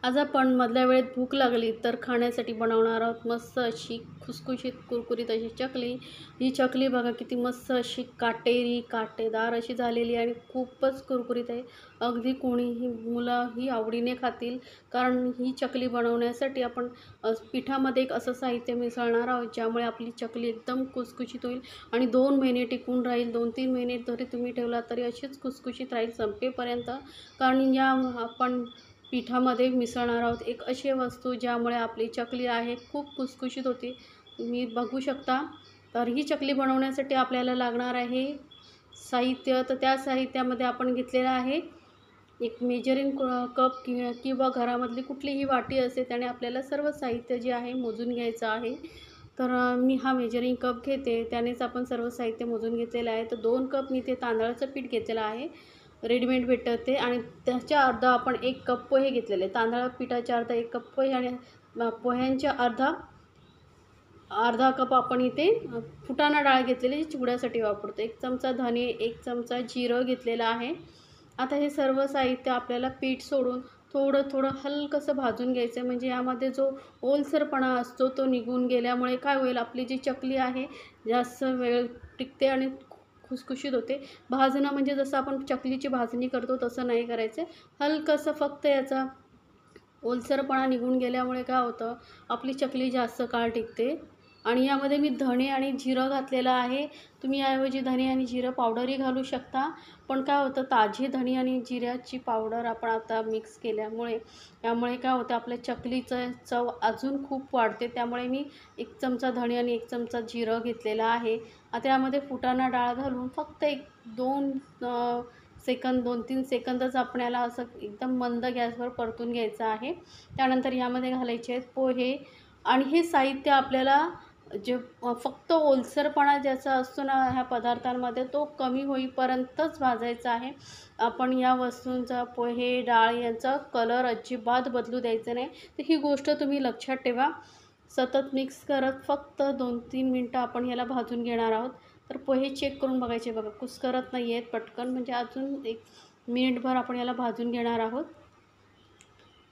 आज आपण मधल्या वेळेत भूक लागली तर खाण्यासाठी बनवणार आहोत मस्त अशी खुसखुशीत कुरकुरीत अशी चकली. ही चकली बघा किती मस्त अशी काटेरी काटेदार अशी झालेली आणि खूपच कुरकुरीत आहे. अगदी कोणीही मुलंही आवडीने खातील, कारण ही चकली बनवण्यासाठी आपण पिठामध्ये एक असं साहित्य मिसळणार आहोत ज्यामुळे आपली चकली एकदम खुसखुशीत होईल आणि 2 महिने टिकून राहील. 2-3 महिने जरी तुम्ही ठेवला तरी अशीच खुसखुशीत राहील संपेपर्यंत. कारण या आपण पिठामध्ये मिसळणार आहोत एक अशी वस्तू ज्यामुळे आपली चकली आहे खूप खुसखुशीत होते. तुम्ही बघू शकता. तर ही चकली बनवण्यासाठी आपल्याला लागणार आहे साहित्य. तर त्या साहित्यामध्ये आपण घेतलेलं आहे एक मेजरिंग कप किंवा घरामधली कुठलीही वाटी असते त्याने आपल्याला सर्व साहित्य जे आहे मोजून घ्यायचं आहे. तर मी हा मेजरिंग कप घेते, त्यानेच आपण सर्व साहित्य मोजून घेतलेलं आहे. तर 2 कप मी ते तांदळाचं पीठ घेतलेलं आहे, रेडीमेड भेटतं ते. आणि त्याच्या अर्धा आपण 1 कप पोहे घेतलेले. तांदळा पिठाच्या अर्धा 1 कप पोहे आणि पोह्यांच्या अर्धा कप आपण इथे फुटाणा डाळ घेतलेली, जी चिवड्यासाठी वापरतो. 1 चमचा धने, 1 चमचा जिरं घेतलेलं आहे. आता हे सर्व साहित्य आपल्याला पीठ सोडून थोडं थोडं हलकंसं भाजून घ्यायचं आहे. म्हणजे यामध्ये जो ओलसरपणा असतो तो निघून गेल्यामुळे काय होईल, आपली जी चकली आहे जास्त वेळ टिकते आणि खुसखुशीत होते. भाजणं म्हणजे जसं आपण चकलीची भाजणी करतो तसं नाही करायचं. हलकंसं फक्त याचा ओलसरपणा निघून गेल्यामुळे काय होतं, आपली चकली जास्त काळ टिकते. आणि यामध्ये मी धणे आणि जिरं घातलेलं आहे. तुम्ही याऐवजी धणे आणि जिरं पावडरही घालू शकता. पण काय होतं, ताजी धणे आणि जिऱ्याची पावडर आपण आता मिक्स केल्यामुळे यामुळे काय होतं, आपल्या चकलीचं चव अजून खूप वाढते. त्यामुळे मी 1 चमचा धणे आणि 1 चमचा जिरं घेतलेलं आहे. आता यामध्ये फुटाणा डाळ घालून फक्त 2-3 सेकंदच आपल्याला असं एकदम मंद गॅसवर परतून घ्यायचं आहे. त्यानंतर यामध्ये घालायचे आहेत पोहे. आणि हे साहित्य आपल्याला जे फक्त ओलसरपणा ज्याचा असतो ना ह्या पदार्थांमध्ये, तो कमी होईपर्यंतच भाजायचा आहे. आपण या वस्तूंचा, पोहे, डाळ यांचा कलर अजिबात बदलू द्यायचा नाही. तर ही गोष्ट तुम्ही लक्षात ठेवा. सतत मिक्स करत फक्त 2-3 मिनटं आपण ह्याला भाजून घेणार आहोत. तर पोहे चेक करून बघायचे बघा, कुस्करत नाही आहेत पटकन, म्हणजे अजून 1 मिनिटभर आपण याला भाजून घेणार आहोत.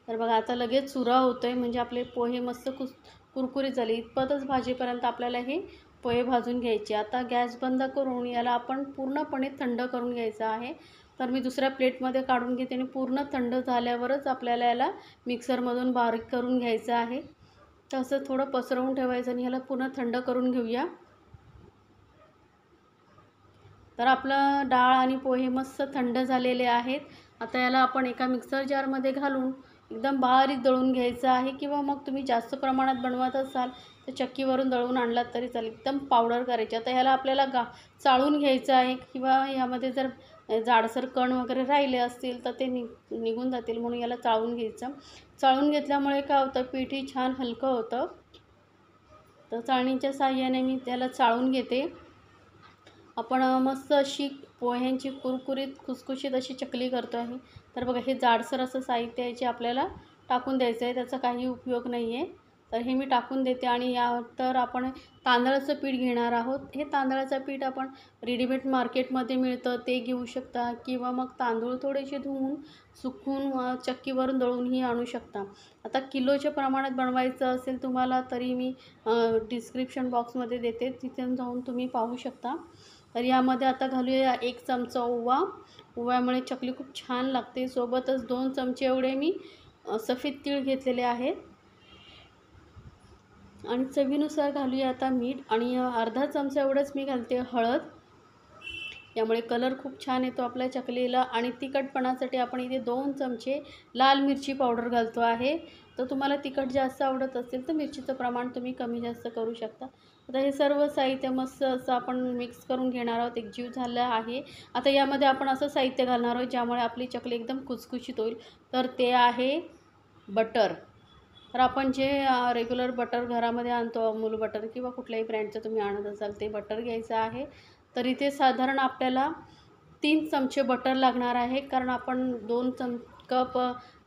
तर बघा आता लगेच चुरा होतो आहे, म्हणजे आपले पोहे मस्त कुरकुरीत झाले. इतपतच भाजीपर्यंत आपल्याला हे पोहे भाजून घ्यायचे. आता गॅस बंद करून याला आपण पूर्णपणे थंड करून घ्यायचं आहे. तर मी दुसऱ्या प्लेटमध्ये काढून घेते आणि पूर्ण थंड झाल्यावरच आपल्याला याला मिक्सरमधून बारीक करून घ्यायचं आहे. तसं थोडं पसरवून ठेवायचं आणि ह्याला पूर्ण थंड करून घेऊया. तर आपलं डाळ आणि पोहे मस्त थंड झालेले आहेत. आता याला आपण एका मिक्सर जारमध्ये घालून एकदम बारीक दळून घ्यायचं आहे, किंवा मग तुम्ही जास्त प्रमाणात बनवत असाल तर चक्कीवरून दळून आणलात तरी चालेल. एकदम पावडर करायची. आता ह्याला आपल्याला चाळून घ्यायचं आहे, किंवा यामध्ये जर जाडसर कण वगैरे राहिले असतील तर ते निघून जातील, म्हणून याला चाळून घ्यायचं. चाळून घेतल्यामुळे काय होतं, पीठही छान हलकं होतं. तर चाळणीच्या साहाय्याने मी त्याला चाळून घेते. आपण मस्त अशी पोह्यांची कुरकुरीत खुसखुशीत अशी चकली करतो आहे. तर बघा, हे जाडसर असं साहित्य आहे जे आपल्याला टाकून द्यायचं आहे, त्याचा काही उपयोग नाही आहे. तर हे मी टाकून देते. आणि तर आपण तांदळाचं पीठ घेणार आहोत. हे तांदळाचं पीठ आपण रेडीमेड मार्केटमध्ये मिळतं ते घेऊ शकता, किंवा मग तांदूळ थोडेसे धुवून सुकवून चक्कीवरून दळूनही आणू शकता. आता किलोच्या प्रमाणात बनवायचं असेल तुम्हाला तरी मी डिस्क्रिप्शन बॉक्समध्ये देते, तिथे जाऊन तुम्ही पाहू शकता. तर यामध्ये आता घालूया 1 चमचा ओवा. ओव्यामुळे चकली खूप छान लागते. सोबतच 2 चमचे एवढे मी सफेद तीळ घेतलेले आहेत. आणि चवीनुसार घालूया आता मीठ. आणि अर्धा चमचा एवढंच मी घालते हळद. यामुळे कलर खूप छान येतो आपल्या चकलीला. आणि तिखटपणासाठी आपण इथे 2 चमचे लाल मिरची पावडर घालतो आहे. तर तुम्हाला तिखट जास्त आवडत असेल तर मिरचीचं प्रमाण तुम्ही कमी जास्त करू शकता. आता हे सर्व साहित्य मस्त असं आपण मिक्स करून घेणार आहोत. एकजीव झालं आहे. आता यामध्ये आपण असं साहित्य घालणार आहोत ज्यामुळे आपली चकली एकदम खुसखुशीत होईल. तर ते आहे बटर. तर आपण जे रेग्युलर बटर घरामध्ये आणतो, अमूल बटर किंवा कुठल्याही ब्रँडचं तुम्ही आणत असाल ते बटर घ्यायचं आहे. तर इथे साधारण आपल्याला 3 चमचे बटर लागणार आहे, कारण आपण 2 कप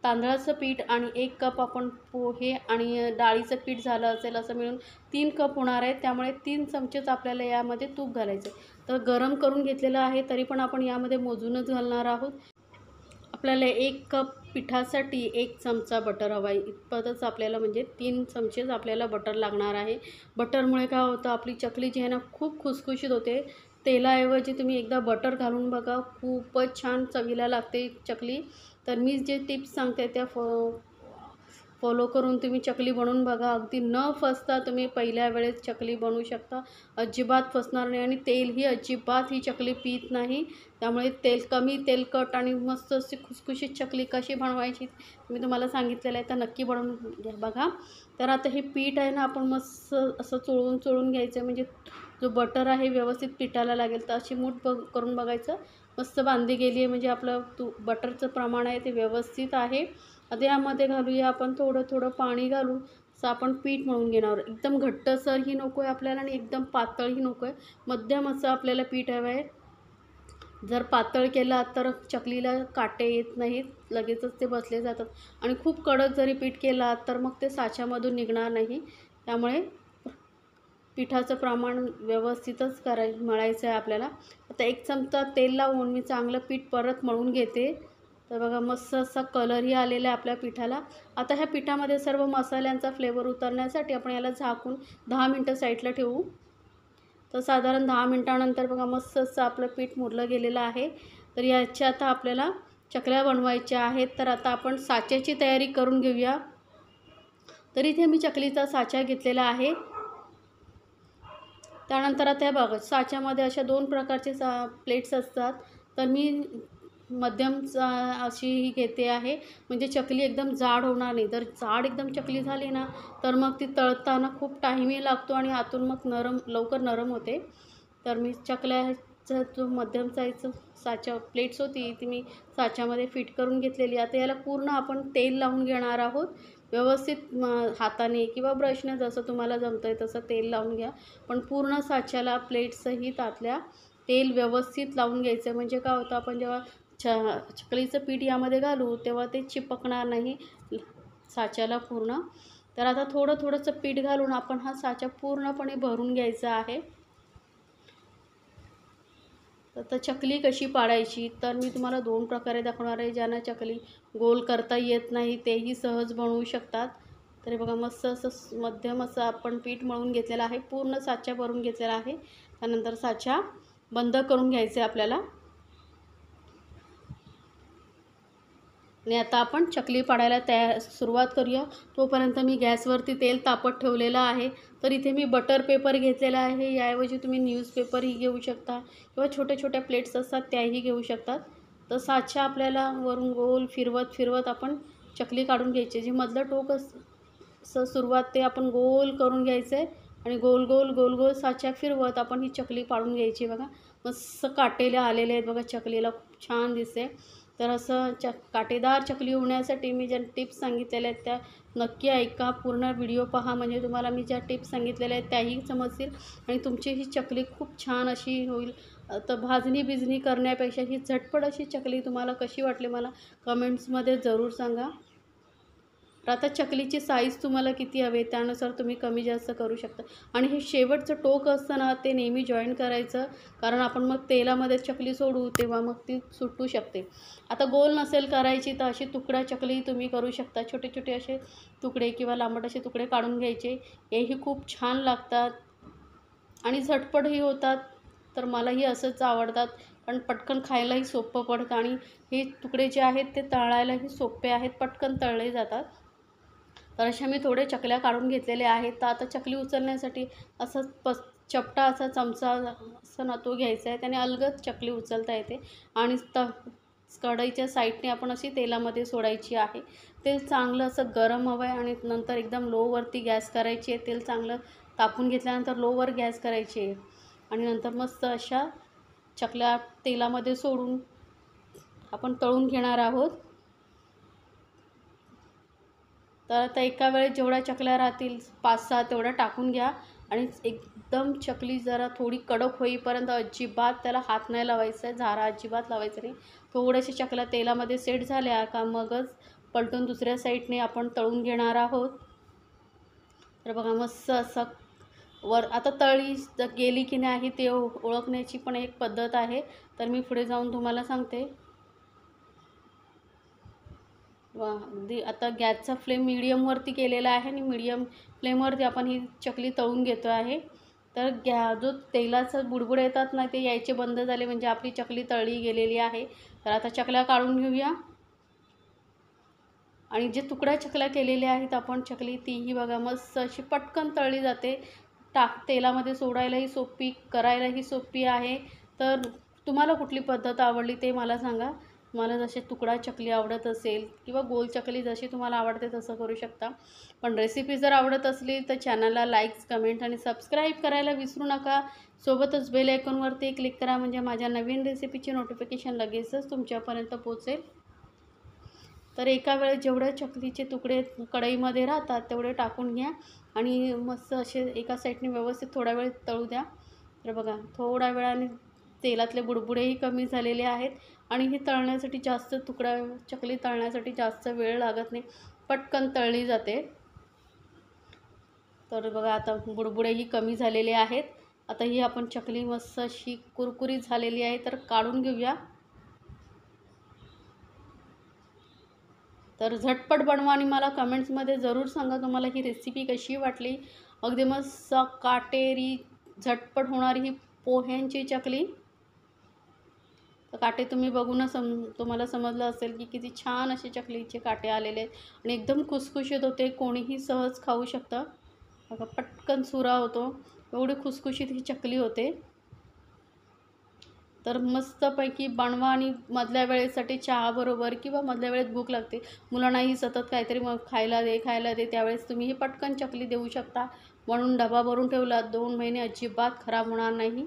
तांदळाचं पीठ आणि 1 कप आपण पोहे आणि डाळीचं पीठ झालं असेल असं मिळून 3 कप होणार आहे. त्यामुळे 3 चमचेच आपल्याला यामध्ये तूप घालायचं आहे. तर गरम करून घेतलेलं आहे, तरी पण आपण यामध्ये मोजूनच घालणार आहोत. आपल्याला 1 कप पिठासाठी 1 चमचा बटर हवा आहे. इतपतच आपल्याला म्हणजे 3 चमचेच आपल्याला बटर लागणार आहे. बटरमुळे काय होतं, आपली चकली जी आहे ना खूप खुसखुशीत होते. तेलाऐवजी तुम्ही एकदा बटर घालून बघा, खूपच छान चवीला लागते चकली. तर मी जे टिप्स सांगते त्या फॉलो करून तुम्ही चकली बनवून बघा. अगदी न फसता तुम्ही पहिल्या वेळेस चकली बनवू शकता. अजिबात फसणार नाही आणि तेलही अजिबात ही चकली पीत नाही. त्यामुळे कमी तेलकट आणि मस्त अशी खुसखुशीत चकली कशी बनवायची मी तुम्हाला सांगितलेलं आहे, तर नक्की बनवून घ्या बघा. तर आता हे पीठ आहे ना, आपण मस्त असं चोळून घ्यायचं, म्हणजे जो बटर आहे व्यवस्थित पिठाला लागेल. तर अशी मूठ करून बघायचं, मस्त बांधली गेली आहे, म्हणजे आपलं बटरचं प्रमाण आहे ते व्यवस्थित आहे. आता यामध्ये घालूया आपण थोडं पाणी घालून असं आपण पीठ मळून घेणार. एकदम घट्टसरही नको आहे आपल्याला आणि एकदम पातळही नको आहे, मध्यम असं आपल्याला पीठ हवं आहे. जर पातळ केला तर चकलीला काटे येत नाहीत, लगेचच ते बसले जातात. आणि खूप कडक जरी पीठ केला तर मग ते साच्यामधून निघणार नाही. त्यामुळे पिठाचं प्रमाण व्यवस्थितच मळायचं आहे आपल्याला. आता 1 चमचा तेल लावून मी चांगलं पीठ परत मळून घेते. तर बघा मस्त असा कलरही आलेला आहे आपल्या पिठाला. आता ह्या पिठामध्ये सर्व मसाल्यांचा फ्लेवर उतरण्यासाठी आपण याला झाकून 10 मिनटं साईडला ठेवू. तर साधारण 10 मिनटानंतर बघा मस्त असं आपलं पीठ मुरलं गेलेलं आहे. तर याच्या आता आपल्याला चकल्या बनवायच्या आहेत. तर आता आपण साच्याची तयारी करून घेऊया. तर इथे मी चकलीचा साचा घेतलेला आहे. त्यानंतर आता हे बघा, साच्यामध्ये अशा 2 प्रकारचे प्लेट्स असतात. तर मी मध्यम अशी ही घेते आहे, म्हणजे चकली एकदम जाड होणार नाही. जर जाड एकदम चकली झाली ना, तर मग ती तळताना खूप टाईमही लागतो आणि आतून मग लवकर नरम होते. तर मी चकल्याचा जो मध्यम साईजचं प्लेट्स होती ती मी साच्यामध्ये फिट करून घेतलेली. आता याला पूर्ण आपण तेल लावून घेणार आहोत. व्यवस्थित हाताने किंवा ब्रशने जसं तुम्हाला जमतं आहे तसं तेल लावून घ्या. पण पूर्ण साच्याला प्लेट्ससहित आतल्या तेल व्यवस्थित लावून घ्यायचं, म्हणजे काय होतं, आपण जेव्हा चकलीचं पीठ यामध्ये घालू तेव्हा ते चिपकणार नाही साच्याला पूर्ण. तर आता थोडंसं पीठ घालून आपण हा साचा पूर्णपणे भरून घ्यायचा आहे. तर चकली कशी पाडायची, तर मी तुम्हाला 2 प्रकारे दाखवणार आहे. ज्यांना चकली गोल करता येत नाही तेही सहज बनवू शकतात. तर हे बघा मस्त असं मध्यम असं आपण पीठ मळून घेतलेलं आहे, पूर्ण साचा भरून घेतलेला आहे. त्यानंतर साचा बंद करून घ्यायचे आपल्याला. आणि आता आपण चकली पाडायला सुरुवात करूया. तोपर्यंत मी गॅसवरती तेल तापत ठेवलेलं आहे. तर इथे मी बटर पेपर घेतलेला आहे. याऐवजी तुम्ही न्यूजपेपरही घेऊ शकता किंवा छोट्या प्लेट्स असतात त्याही घेऊ शकतात. तर साचा आपल्याला वरून गोल फिरवत आपण चकली काढून घ्यायची. जे मधलं टोक असं सुरुवात ते आपण गोल करून घ्यायचं आहे आणि गोल साचा फिरवत आपण ही चकली पाडून घ्यायची. बघा मस्त काटेले आलेले आहेत बघा, चकलीला खूप छान दिसते. तर असं काटेदार चकली होण्यासाठी मी ज्या टिप्स सांगितलेल्या आहेत त्या नक्की ऐका, पूर्ण व्हिडिओ पहा, म्हणजे तुम्हाला मी ज्या टिप्स सांगितलेल्या आहेत त्याही समजतील आणि तुमची ही चकली खूप छान अशी होईल. तर भाजणी करण्यापेक्षा ही झटपट अशी चकली तुम्हाला कशी वाटली मला कमेंट्समध्ये जरूर सांगा. तर आता चकलीची साईज तुम्हाला किती हवी त्यानुसार तुम्ही कमी जास्त करू शकता. आणि हे शेवटचं टोक असतं ना, ते नेहमी जॉईन करायचं, कारण आपण मग तेलामध्ये चकली सोडू तेव्हा मग ती सुटू शकते. आता गोल नसेल करायची तर अशी तुकडा चकली तुम्ही करू शकता. छोटे असे तुकडे किंवा लांबट असे तुकडे काढून घ्यायचे. हेही खूप छान लागतात आणि झटपटही होतात. तर मलाही असंच आवडतात, कारण पटकन खायलाही सोपं पडतं आणि हे तुकडे जे आहेत ते तळायलाही सोपे आहेत, पटकन तळले जातात. तर अशा मी थोडे चकल्या काढून घेतलेल्या आहेत. तर आता चकली उचलण्यासाठी असं चपटा असा चमचा असं ना तो घ्यायचा आहे. त्याने अलगद चकली उचलता येते आणि कढईच्या साईडने आपण अशी तेलामध्ये सोडायची आहे. तेल चांगलं असं गरम हवं आहे आणि नंतर एकदम लोवरती गॅस करायची आहे. तेल चांगलं तापून घेतल्यानंतर लोवर गॅस करायची आहे आणि नंतर मस्त अशा चकल्या तेलामध्ये सोडून आपण तळून घेणार आहोत. तर आता एका वेळेस जेवढ्या चकल्या राहतील 5-6 तेवढ्या टाकून घ्या आणि एकदम चकली जरा थोडी कडक होईपर्यंत अजिबात त्याला हात नाही लावायचा आहे, झारा अजिबात लावायचा नाही. थोड्याशा चकल्या तेलामध्ये सेट झाल्या का मगच पलटून दुसऱ्या साईडने आपण तळून घेणार आहोत. तर बघा मस्त असं आता तळी गेली की नाही ते ओळखण्याची पण एक पद्धत आहे, तर मी पुढे जाऊन तुम्हाला सांगते. वा अगदी आता गॅसचा फ्लेम मीडियमवरती केलेला आहे आणि मीडियम फ्लेमवरती आपण ही चकली तळून घेतो आहे. तर जो तेलाचं बुडबुड येतात ना ते यायचे बंद झाले म्हणजे आपली चकली तळली गेलेली आहे. तर आता चकल्या काढून घेऊया. आणि जे तुकड्या चकल्या केलेल्या आहेत आपण चकली तीही बघा मस्त अशी पटकन तळली जाते. तेलामध्ये सोडायलाही सोपी, करायलाही सोपी आहे. तर तुम्हाला कुठली पद्धत आवडली ते मला सांगा. तुम्हाला जसे तुकडा चकली आवडत असेल किंवा गोल चकली जशी तुम्हाला आवडते तसं करू शकता. पण रेसिपी जर आवडत असली तर चॅनलला लाईक्स, कमेंट आणि सबस्क्राईब करायला विसरू नका. सोबतच बेल आयकॉनवरती क्लिक करा म्हणजे माझ्या नवीन रेसिपीची नोटिफिकेशन लगेचच तुमच्यापर्यंत पोहोचेल. तर एका वेळेस जेवढे चकलीचे तुकडे कढईमध्ये राहतात तेवढे टाकून घ्या आणि मस्त असे एका साईडने व्यवस्थित थोडा वेळ तळू द्या. तर बघा थोड्या वेळाने तेलातले बुडबुडेही कमी झालेले आहेत आणि ही तळण्यासाठी चकली तळण्यासाठी जास्त वेळ लागत नाही, पटकन तळली जाते. तर बघा आता बुडबुडेही कमी झालेले आहेत. आता ही आपण चकली मस्त अशी कुरकुरीत झालेली आहे तर काढून घेऊया. तर झटपट बनवा आणि मला कमेंट्समध्ये ज़रूर सांगा तुम्हाला ही रेसिपी कशी वाटली. अगदी मस्त काटेरी झटपट होणारी ही पोह्यांची चकली. तर काटे तुम्ही बघूनच तुम्हाला समजलं असेल की किती छान असे चकलीचे काटे आलेले आहेत आणि एकदम खुसखुशीत होते. कोणीही सहज खाऊ शकतं. बघा पटकन सुरा होतो, एवढी खुसखुशीत ही चकली होते. तर मस्तपैकी बनवा आणि मधल्या वेळेसाठी चहाबरोबर किंवा मधल्या वेळेत भूक लागते मुलांनाही सतत काहीतरी मग खायला दे त्यावेळेस तुम्ही ही पटकन चकली देऊ शकता. म्हणून डबा भरून ठेवला 2 महिने अजिबात खराब होणार नाही.